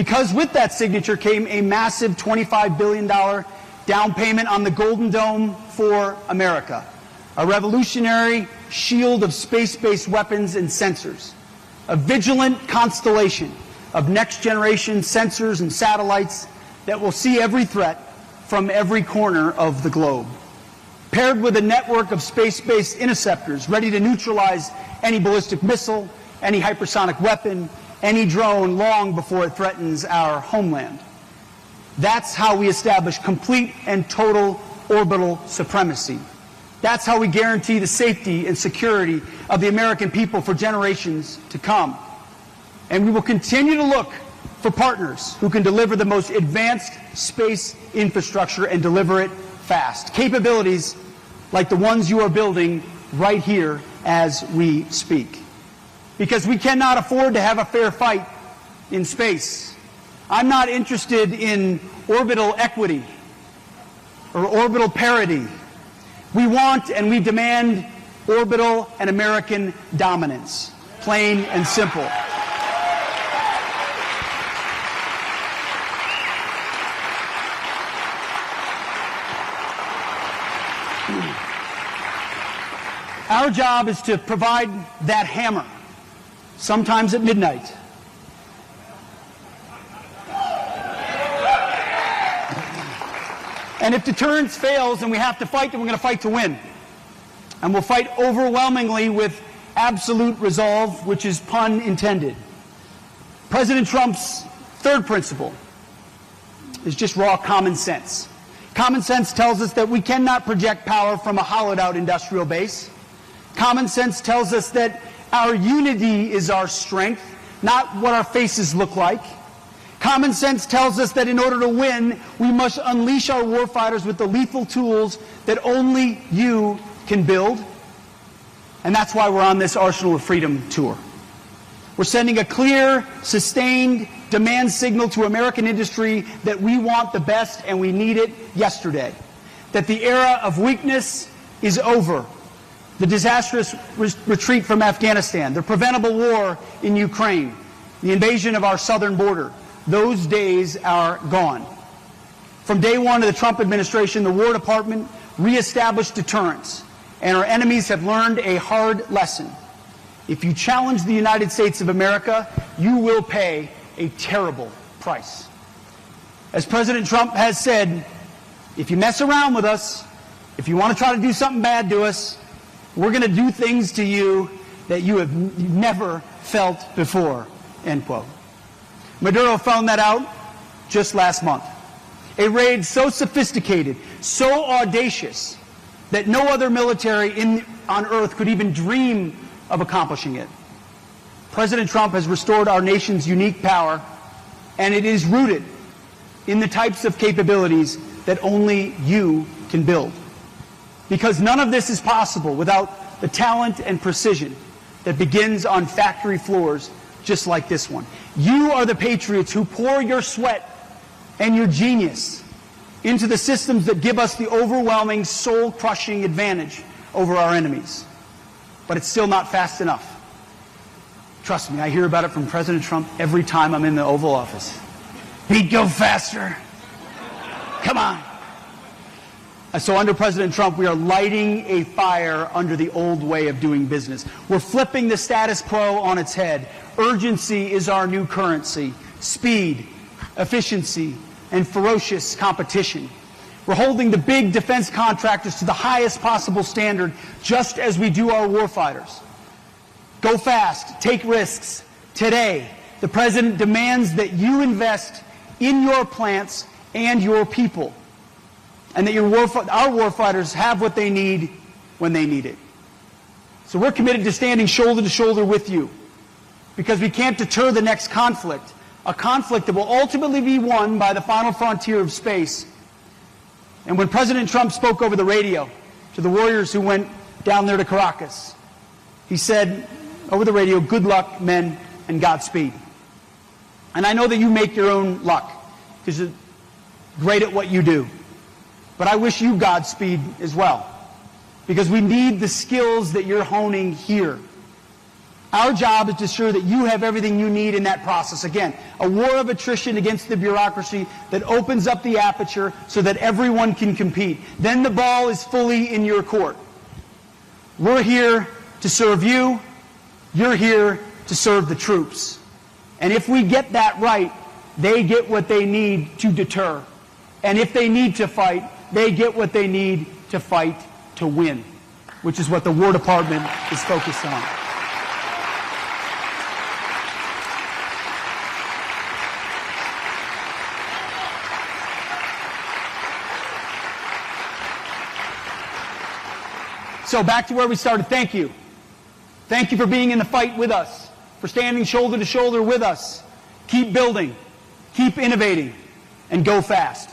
Because with that signature came a massive $25 billion down payment on the Golden Dome for America, a revolutionary shield of space-based weapons and sensors, a vigilant constellation of next-generation sensors and satellites that will see every threat from every corner of the globe, paired with a network of space-based interceptors ready to neutralize any ballistic missile, any hypersonic weapon, any drone long before it threatens our homeland. That's how we establish complete and total orbital supremacy. That's how we guarantee the safety and security of the American people for generations to come. And we will continue to look for partners who can deliver the most advanced space infrastructure and deliver it fast. Capabilities like the ones you are building right here as we speak. Because we cannot afford to have a fair fight in space. I'm not interested in orbital equity or orbital parity. We want and we demand orbital and American dominance, plain and simple. Our job is to provide that hammer, sometimes at midnight. And if deterrence fails and we have to fight, then we're going to fight to win. And we'll fight overwhelmingly with absolute resolve, which is pun intended. President Trump's third principle is just raw common sense. Common sense tells us that we cannot project power from a hollowed-out industrial base. Common sense tells us that our unity is our strength, not what our faces look like. Common sense tells us that in order to win, we must unleash our warfighters with the lethal tools that only you can build. And that's why we're on this Arsenal of Freedom tour. We're sending a clear, sustained demand signal to American industry that we want the best and we need it yesterday. That the era of weakness is over. The disastrous retreat from Afghanistan, the preventable war in Ukraine, the invasion of our southern border, those days are gone. From day one of the Trump administration, the War Department reestablished deterrence, and our enemies have learned a hard lesson. If you challenge the United States of America, you will pay a terrible price. As President Trump has said, if you mess around with us, if you want to try to do something bad to us, we're going to do things to you that you have never felt before, end quote. Maduro found that out just last month. A raid so sophisticated, so audacious, that no other military on earth could even dream of accomplishing it. President Trump has restored our nation's unique power, and it is rooted in the types of capabilities that only you can build. Because none of this is possible without the talent and precision that begins on factory floors just like this one. You are the patriots who pour your sweat and your genius into the systems that give us the overwhelming, soul-crushing advantage over our enemies. But it's still not fast enough. Trust me, I hear about it from President Trump every time I'm in the Oval Office. He'd go faster. Come on. So under President Trump, we are lighting a fire under the old way of doing business. We're flipping the status quo on its head. Urgency is our new currency. Speed, efficiency, and ferocious competition. We're holding the big defense contractors to the highest possible standard, just as we do our warfighters. Go fast, take risks. Today, the President demands that you invest in your plants and your people, and that our warfighters have what they need when they need it. So we're committed to standing shoulder to shoulder with you, because we can't deter the next conflict, a conflict that will ultimately be won by the final frontier of space. And when President Trump spoke over the radio to the warriors who went down there to Caracas, he said over the radio, "Good luck, men, and Godspeed." And I know that you make your own luck, because you're great at what you do. But I wish you Godspeed as well, because we need the skills that you're honing here. Our job is to ensure that you have everything you need in that process. Again, a war of attrition against the bureaucracy that opens up the aperture so that everyone can compete. Then the ball is fully in your court. We're here to serve you. You're here to serve the troops. And if we get that right, they get what they need to deter. And if they need to fight, they get what they need to fight to win, which is what the War Department is focused on. So back to where we started. Thank you. Thank you for being in the fight with us, for standing shoulder to shoulder with us. Keep building, keep innovating, and go fast.